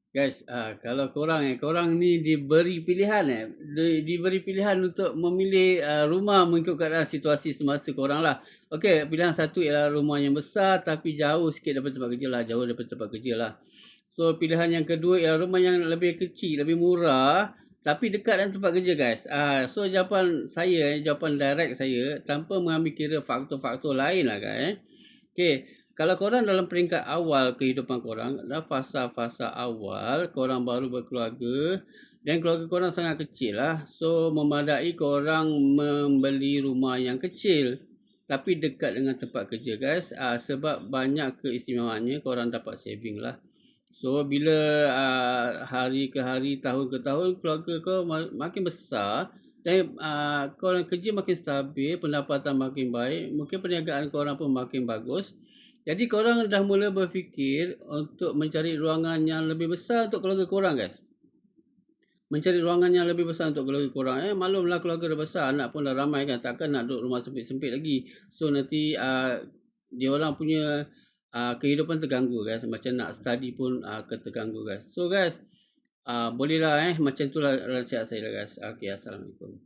Guys, kalau korang ni diberi pilihan diberi pilihan untuk memilih rumah mengikut keadaan situasi semasa korang lah. Okey, pilihan satu ialah rumah yang besar tapi jauh sikit daripada tempat kerja lah, jauh daripada tempat kerja lah. So pilihan yang kedua ialah rumah yang lebih kecil, lebih murah tapi dekat dengan tempat kerja guys. So jawapan direct saya tanpa mengambil kira faktor-faktor lain lah guys. Okey, kalau korang dalam peringkat awal kehidupan korang, dalam fasa-fasa awal, korang baru berkeluarga dan keluarga korang sangat kecil lah. So, memadai korang membeli rumah yang kecil tapi dekat dengan tempat kerja guys. Sebab banyak keistimewaannya korang dapat saving lah. So, bila hari ke hari, tahun ke tahun, keluarga kau makin besar dan korang kerja makin stabil, pendapatan makin baik, mungkin perniagaan korang pun makin bagus. Jadi korang dah mula berfikir untuk mencari ruangan yang lebih besar untuk keluarga korang guys. Mencari ruangan yang lebih besar untuk keluarga korang. Maklumlah keluarga dah besar, anak pun dah ramai kan. Takkan nak duduk rumah sempit-sempit lagi. So nanti dia orang punya kehidupan terganggu guys. Macam nak study pun terganggu guys. So guys, bolehlah macam itulah nasihat saya lah guys. Okay, Assalamualaikum.